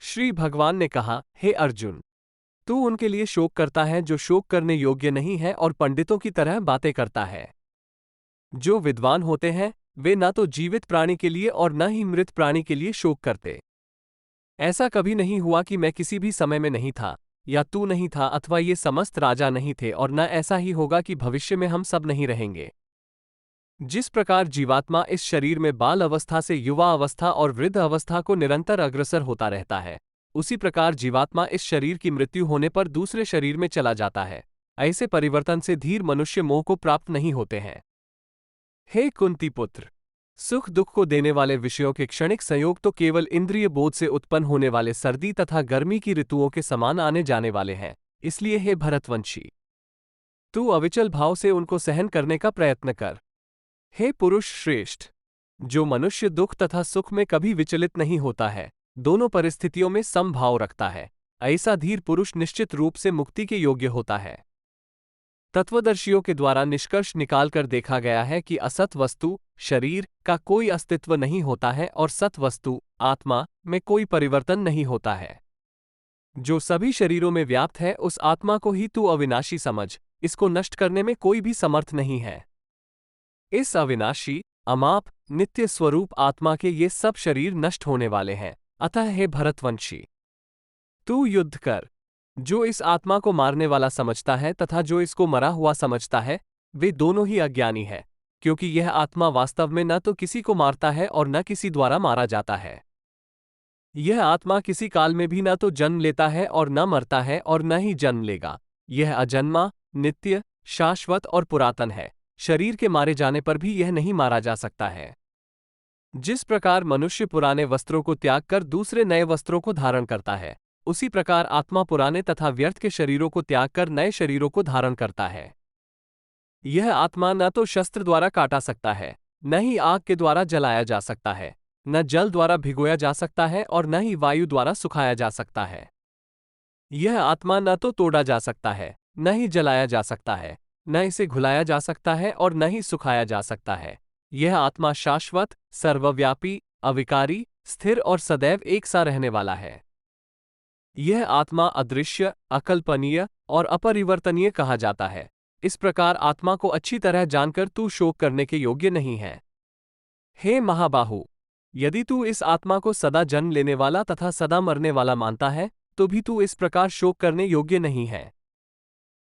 श्री भगवान ने कहा, हे अर्जुन, तू उनके लिए शोक करता है जो शोक करने योग्य नहीं है और पंडितों की तरह बातें करता है। जो विद्वान होते हैं वे न तो जीवित प्राणी के लिए और न ही मृत प्राणी के लिए शोक करते। ऐसा कभी नहीं हुआ कि मैं किसी भी समय में नहीं था, या तू नहीं था, अथवा ये समस्त राजा नहीं थे, और न ऐसा ही होगा कि भविष्य में हम सब नहीं रहेंगे। जिस प्रकार जीवात्मा इस शरीर में बाल अवस्था से युवा अवस्था और वृद्ध अवस्था को निरंतर अग्रसर होता रहता है, उसी प्रकार जीवात्मा इस शरीर की मृत्यु होने पर दूसरे शरीर में चला जाता है। ऐसे परिवर्तन से धीर मनुष्य मोह को प्राप्त नहीं होते हैं। हे कुंती पुत्र, सुख दुख को देने वाले विषयों के क्षणिक संयोग तो केवल इंद्रिय बोध से उत्पन्न होने वाले सर्दी तथा गर्मी की ऋतुओं के समान आने जाने वाले हैं। इसलिए हे भरतवंशी, तू अविचल भाव से उनको सहन करने का प्रयत्न कर। हे पुरुष श्रेष्ठ, जो मनुष्य दुख तथा सुख में कभी विचलित नहीं होता है, दोनों परिस्थितियों में समभाव रखता है, ऐसा धीर पुरुष निश्चित रूप से मुक्ति के योग्य होता है। तत्वदर्शियों के द्वारा निष्कर्ष निकालकर देखा गया है कि असत वस्तु शरीर का कोई अस्तित्व नहीं होता है और सत वस्तु आत्मा में कोई परिवर्तन नहीं होता है। जो सभी शरीरों में व्याप्त है उस आत्मा को ही तू अविनाशी समझ, इसको नष्ट करने में कोई भी समर्थ नहीं है। इस अविनाशी अमाप नित्य स्वरूप आत्मा के ये सब शरीर नष्ट होने वाले हैं। अतः हे भरतवंशी, तू युद्ध कर। जो इस आत्मा को मारने वाला समझता है तथा जो इसको मरा हुआ समझता है, वे दोनों ही अज्ञानी है, क्योंकि यह आत्मा वास्तव में न तो किसी को मारता है और न किसी द्वारा मारा जाता है। यह आत्मा किसी काल में भी न तो जन्म लेता है और न मरता है और न ही जन्म लेगा। यह अजन्मा, नित्य, शाश्वत और पुरातन है। शरीर के मारे जाने पर भी यह नहीं मारा जा सकता है। जिस प्रकार मनुष्य पुराने वस्त्रों को त्याग कर दूसरे नए वस्त्रों को धारण करता है, उसी प्रकार आत्मा पुराने तथा व्यर्थ के शरीरों को त्याग कर नए शरीरों को धारण करता है। यह आत्मा न तो शस्त्र द्वारा काटा सकता है, न ही आग के द्वारा जलाया जा सकता है, न जल द्वारा भिगोया जा सकता है और न ही वायु द्वारा सुखाया जा सकता है। यह आत्मा न तो तोड़ा जा सकता है, न ही जलाया जा सकता है, न इसे घुलाया जा सकता है और न ही सुखाया जा सकता है। यह आत्मा शाश्वत, सर्वव्यापी, अविकारी, स्थिर और सदैव एक सा रहने वाला है। यह आत्मा अदृश्य, अकल्पनीय और अपरिवर्तनीय कहा जाता है। इस प्रकार आत्मा को अच्छी तरह जानकर तू शोक करने के योग्य नहीं है। हे महाबाहु, यदि तू इस आत्मा को सदा जन्म लेने वाला तथा सदा मरने वाला मानता है, तो भी तू इस प्रकार शोक करने योग्य नहीं है।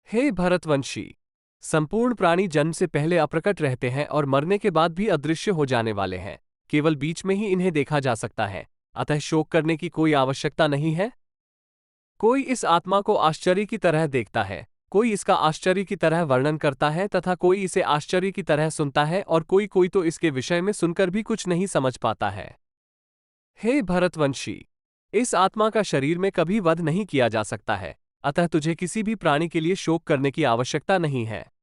हे भरतवंशी, संपूर्ण प्राणी जन्म से पहले अप्रकट रहते हैं और मरने के बाद भी अदृश्य हो जाने वाले हैं। केवल बीच में ही इन्हें देखा जा सकता है, अतः शोक करने की कोई आवश्यकता नहीं है। कोई इस आत्मा को आश्चर्य की तरह देखता है, कोई इसका आश्चर्य की तरह वर्णन करता है तथा कोई इसे आश्चर्य की तरह सुनता है और कोई कोई तो इसके विषय में सुनकर भी कुछ नहीं समझ पाता है। हे भरतवंशी, इस आत्मा का शरीर में कभी वध नहीं किया जा सकता है, अतः तुझे किसी भी प्राणी के लिए शोक करने की आवश्यकता नहीं है।